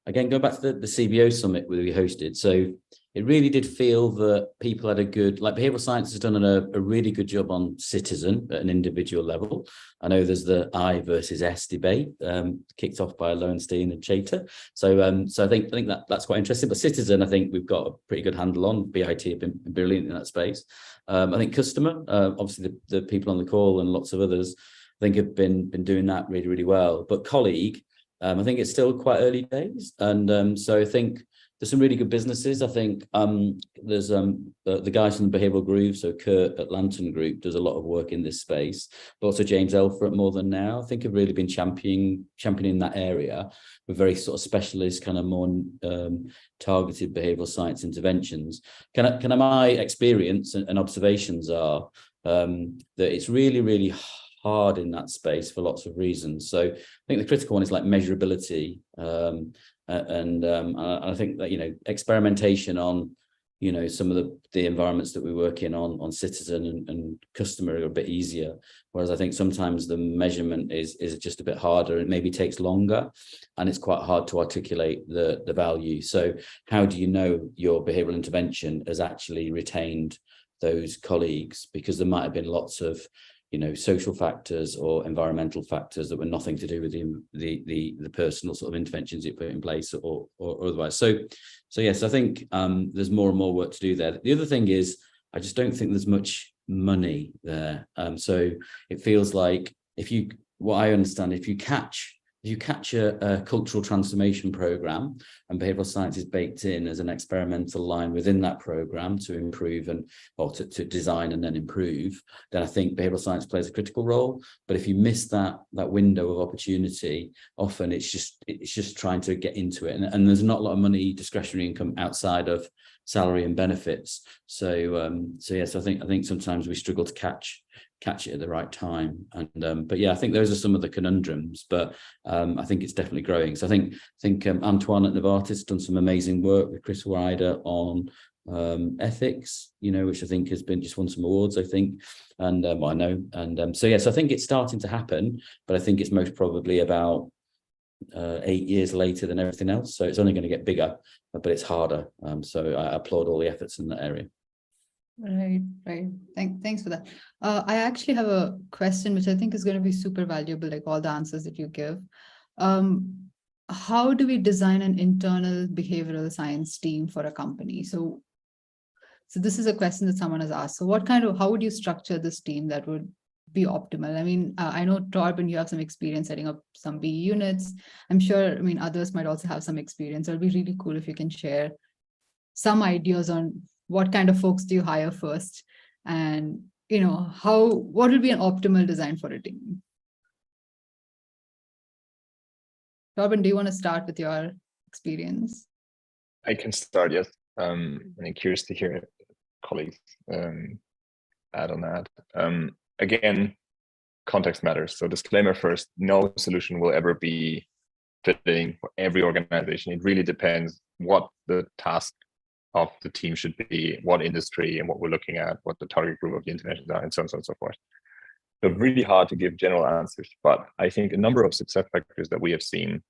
again, go back to the CBO summit we hosted. So it really did feel that people had a good, like behavioral science has done a really good job on citizen at an individual level. I know there's the I versus S debate, kicked off by Lowenstein and Chater. So I think that's quite interesting. But citizen, I think we've got a pretty good handle on. BIT have been brilliant in that space. I think customer, obviously the people on the call and lots of others, I think have been doing that really, really well. But colleague, I think it's still quite early days. And so I think there's some really good businesses. I think there's the guys from the Behavioural Groove, so Kurt at Lantern Group does a lot of work in this space, but also James Elfer at More Than Now, I think have really been championing that area with very sort of specialist, kind of more targeted behavioural science interventions. My experience and observations are that it's really, really hard in that space for lots of reasons. So I think the critical one is like measurability. And I think that, experimentation on, some of the environments that we work in on citizen and customer are a bit easier. Whereas I think sometimes the measurement is just a bit harder. It maybe takes longer and it's quite hard to articulate the value. So how do you know your behavioral intervention has actually retained those colleagues? Because there might have been lots of social factors or environmental factors that were nothing to do with the personal sort of interventions you put in place or otherwise. So yes, I think there's more and more work to do there. The other thing is, I just don't think there's much money there. So it feels like what I understand, if you catch a cultural transformation program and behavioral science is baked in as an experimental line within that program to improve or to design and then improve, then I think behavioral science plays a critical role. But if you miss that window of opportunity, often it's just trying to get into it, and there's not a lot of money, discretionary income outside of salary and benefits. So yes, I think sometimes we struggle to catch it at the right time. And but yeah, I think those are some of the conundrums, but I think it's definitely growing. So I think Antoine at Novartis has done some amazing work with Chris Ryder on ethics, which I think has been just won some awards, I think, and I know. And so yes, I think it's starting to happen, but I think it's most probably about 8 years later than everything else. So it's only going to get bigger, but it's harder. So I applaud all the efforts in that area. Right. Thanks for that. I actually have a question which I think is going to be super valuable, like all the answers that you give. How do we design an internal behavioral science team for a company? So this is a question that someone has asked. So how would you structure this team that would be optimal? I mean, I know, Torben, you have some experience setting up some BE units. I'm sure, others might also have some experience. It'll be really cool if you can share some ideas on what kind of folks do you hire first, and what would be an optimal design for a team? Torben, do you want to start with your experience? I can start, yes. I'm curious to hear colleagues add on that. Again, context matters. So disclaimer first, no solution will ever be fitting for every organization. It really depends what the task of the team should be, what industry and what we're looking at, what the target group of the interventions are, and so on and so forth. So really hard to give general answers, but I think a number of success factors that we have seen,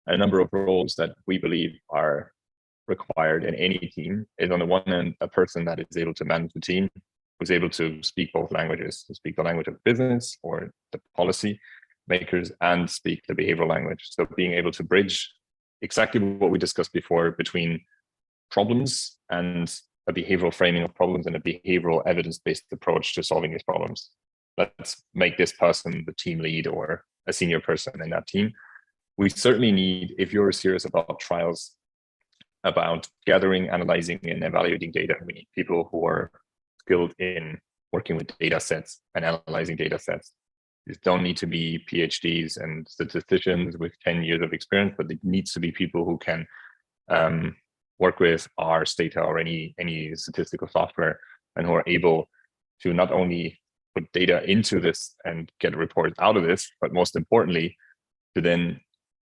and a number of roles that we believe are required in any team, is on the one hand, a person that is able to manage the team, who's able to speak both languages, to speak the language of business or the policy makers, and speak the behavioral language. So being able to bridge exactly what we discussed before between problems and a behavioral framing of problems and a behavioral evidence-based approach to solving these problems. Let's make this person the team lead or a senior person in that team. We certainly need, if you're serious about trials, about gathering, analyzing, and evaluating data, we need people who are skilled in working with data sets and analyzing data sets. These don't need to be PhDs and statisticians with 10 years of experience, but it needs to be people who can work with R, Stata, or any statistical software, and who are able to not only put data into this and get reports out of this, but most importantly, to then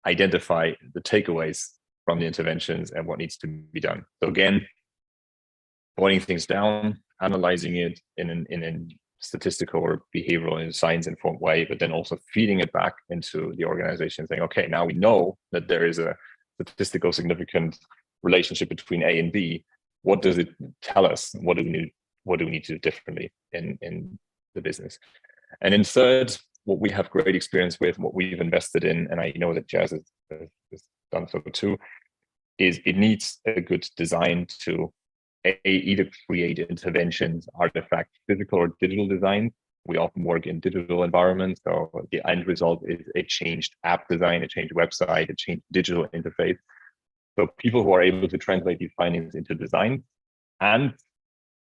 identify the takeaways from the interventions and what needs to be done. So again, boiling things down, analyzing it in a statistical or behavioral and science-informed way, but then also feeding it back into the organization, saying, okay, now we know that there is a statistical significant relationship between A and B. What does it tell us? What do we need to do differently in the business? And then third, what we have great experience with, what we've invested in, and I know that Jez has done so too, is it needs a good design to either create interventions, artifacts, physical or digital design. We often work in digital environments, so the end result is a changed app design, a changed website, a changed digital interface. So people who are able to translate these findings into design, and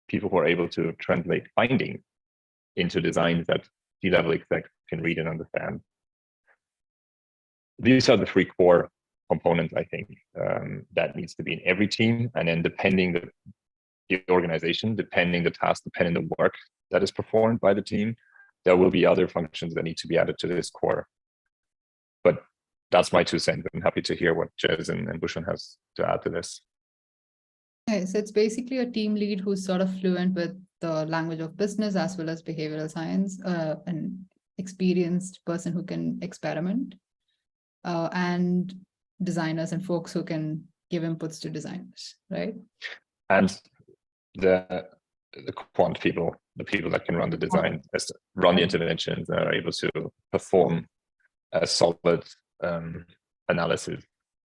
people who are able to translate findings into designs that C-level execs can read and understand. These are the three core components, I think, that needs to be in every team. And then depending the organization, depending the task, depending the work that is performed by the team, there will be other functions that need to be added to this core. But that's my 2 cents. I'm happy to hear what Jez and Bhushan has to add to this. Okay, so it's basically a team lead who's sort of fluent with the language of business as well as behavioral science, an experienced person who can experiment, and designers and folks who can give inputs to designers, right? And the quant people, the people that can run the design, run the interventions, and are able to perform a solid analysis.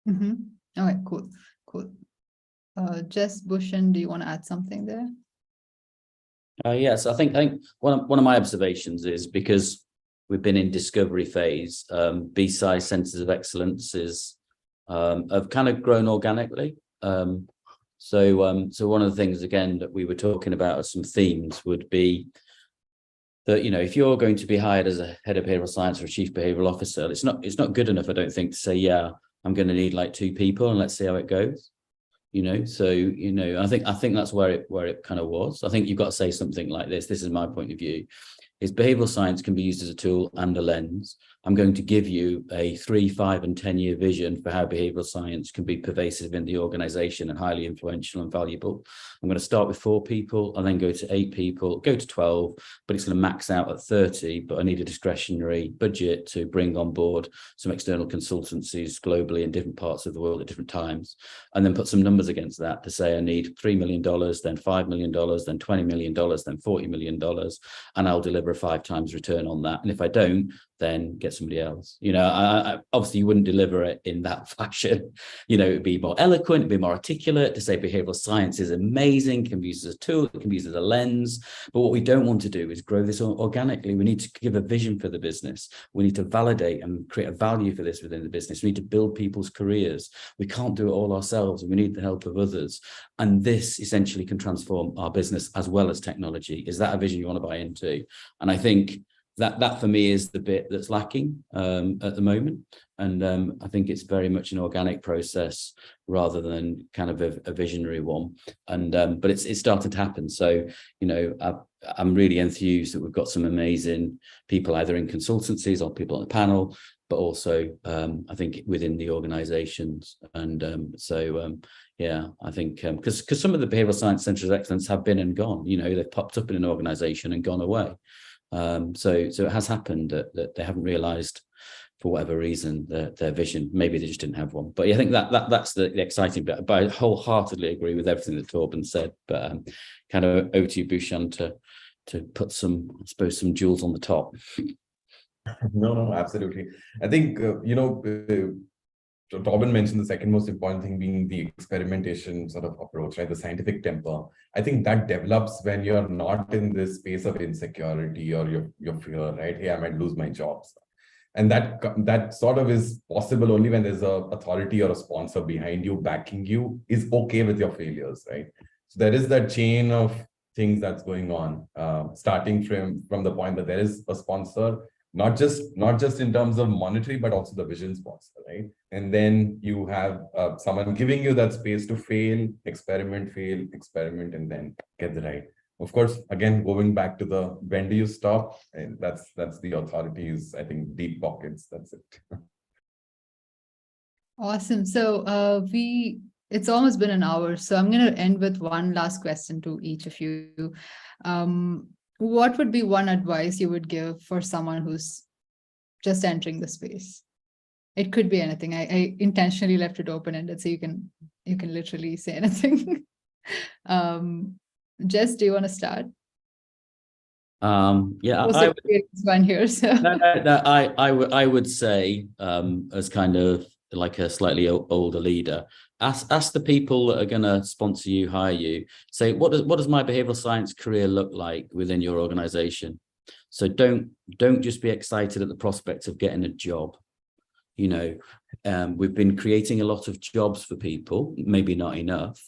Mm-hmm. Okay, cool. Jez, Bhushan, do you want to add something there? Yes, I think one of my observations is, because we've been in discovery phase, B-size centers of excellence have kind of grown organically. So one of the things, again, that we were talking about as some themes would be that, if you're going to be hired as a head of behavioral science or a chief behavioral officer, it's not good enough, I don't think, to say, yeah, I'm going to need like 2 people and let's see how it goes. So I think that's where it kind of was. I think you've got to say something like this. This is my point of view. Is behavioral science can be used as a tool and a lens. I'm going to give you a 3, 5, and 10-year vision for how behavioral science can be pervasive in the organization and highly influential and valuable. I'm going to start with 4 people and then go to 8 people, go to 12, but it's going to max out at 30. But I need a discretionary budget to bring on board some external consultancies globally in different parts of the world at different times, and then put some numbers against that to say I need $3 million, then $5 million, then $20 million, then $40 million, and I'll deliver a 5 times return on that. And if I don't, then get somebody else. I obviously you wouldn't deliver it in that fashion. It'd be more eloquent, it'd be more articulate to say behavioral science is amazing, can be used as a tool, it can be used as a lens. But what we don't want to do is grow this organically. We need to give a vision for the business. We need to validate and create a value for this within the business. We need to build people's careers. We can't do it all ourselves, and we need the help of others. And this essentially can transform our business as well as technology. Is that a vision you want to buy into? And I think that for me is the bit that's lacking at the moment. And I think it's very much an organic process rather than kind of a visionary one. And but it's starting to happen. So, I'm really enthused that we've got some amazing people either in consultancies or people on the panel, but also I think within the organizations. And yeah, I think because some of the behavioral science centers of excellence have been and gone, they've popped up in an organization and gone away. So it has happened that they haven't realized, for whatever reason, their vision. Maybe they just didn't have one. But yeah, I think that's the exciting bit. But I wholeheartedly agree with everything that Torben said. But kind of over to you, Bhushan, to put some jewels on the top. No, absolutely. I think Torben mentioned the second most important thing being the experimentation sort of approach, right? The scientific temper. I think that develops when you're not in this space of insecurity or your fear, right? Hey, I might lose my job. And that sort of is possible only when there's a authority or a sponsor behind you, backing you, is okay with your failures, right? So there is that chain of things that's going on, starting from the point that there is a sponsor, not just in terms of monetary, but also the vision sponsor, right? And then you have someone giving you that space to fail, experiment, and then get the right. Of course, again, going back to the when do you stop? And that's the authorities, I think, deep pockets. That's it. Awesome. So it's almost been an hour, so I'm going to end with one last question to each of you. What would be one advice you would give for someone who's just entering the space? It could be anything. I intentionally left it open-ended, so you can literally say anything. Jez, do you want to start? Yeah, one here. So I would say, as kind of like a slightly older leader, ask the people that are going to sponsor you, hire you, say, what does my behavioral science career look like within your organization? So don't just be excited at the prospect of getting a job. You know, we've been creating a lot of jobs for people, maybe not enough,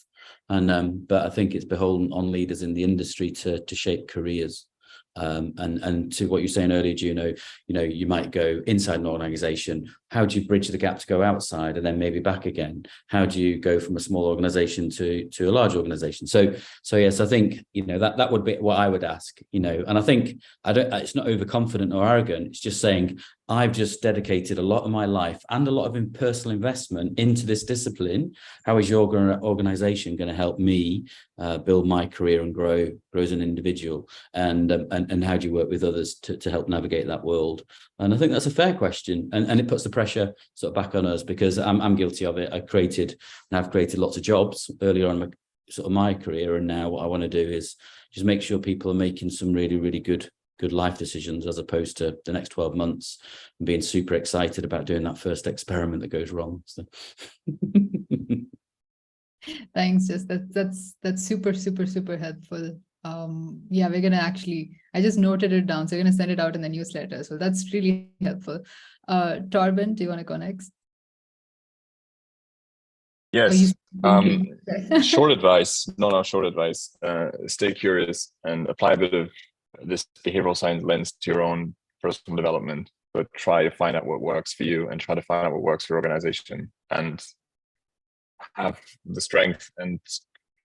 and but I think it's beholden on leaders in the industry to shape careers. And to what you're saying earlier, Juno, you might go inside an organization. How do you bridge the gap to go outside and then maybe back again? How do you go from a small organization to a large organization? So yes, I think, that would be what I would ask, and I think it's not overconfident or arrogant. It's just saying, I've just dedicated a lot of my life and a lot of personal investment into this discipline. How is your organization going to help me build my career and grow as an individual? And how do you work with others to help navigate that world? And I think that's a fair question. And it puts the pressure sort of back on us, because I'm guilty of it. I've created lots of jobs earlier on my career. And now what I want to do is just make sure people are making some really, really good life decisions, as opposed to the next 12 months and being super excited about doing that first experiment that goes wrong. So. Thanks, Jez. That's super, super, super helpful. Yeah, we're gonna I just noted it down, so we're gonna send it out in the newsletter. So that's really helpful. Torben, do you want to go next? Yes. Short advice. No, short advice. Stay curious and apply a bit of this behavioral science lens to your own personal development, but try to find out what works for you and try to find out what works for your organization, and have the strength and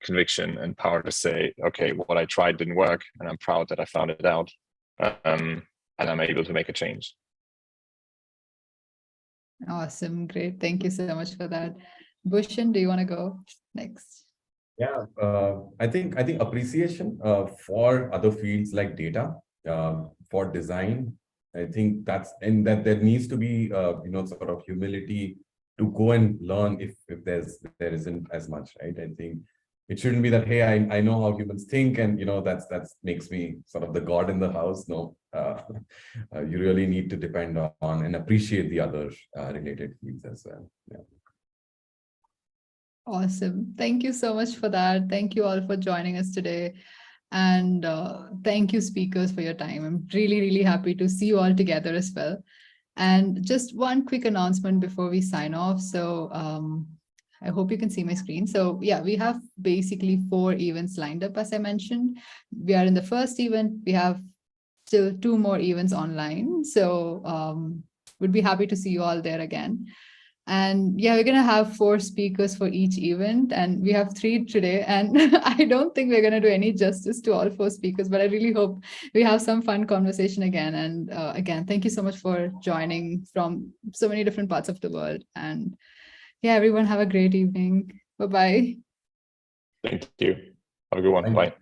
conviction and power to say, okay, what I tried didn't work, and I'm proud that I found it out, and I'm able to make a change. Awesome. Great. Thank you so much for that. Bhushan, do you want to go next? Yeah, I think appreciation for other fields like data, for design. I think that there needs to be sort of humility to go and learn if there isn't as much, right? I think it shouldn't be that, hey, I know how humans think, and that makes me sort of the god in the house. No, you really need to depend on and appreciate the other related fields as well. Yeah. Awesome. Thank you so much for that. Thank you all for joining us today. And thank you, speakers, for your time. I'm really, really happy to see you all together as well. And just one quick announcement before we sign off. So I hope you can see my screen. So yeah, we have basically 4 events lined up, as I mentioned. We are in the first event. We have still 2 more events online. So would be happy to see you all there again. And yeah, we're going to have 4 speakers for each event, and we have 3 today. And I don't think we're going to do any justice to all 4 speakers, but I really hope we have some fun conversation again. And again, thank you so much for joining from so many different parts of the world. And yeah, everyone have a great evening. Bye-bye. Thank you. Have a good one. Bye.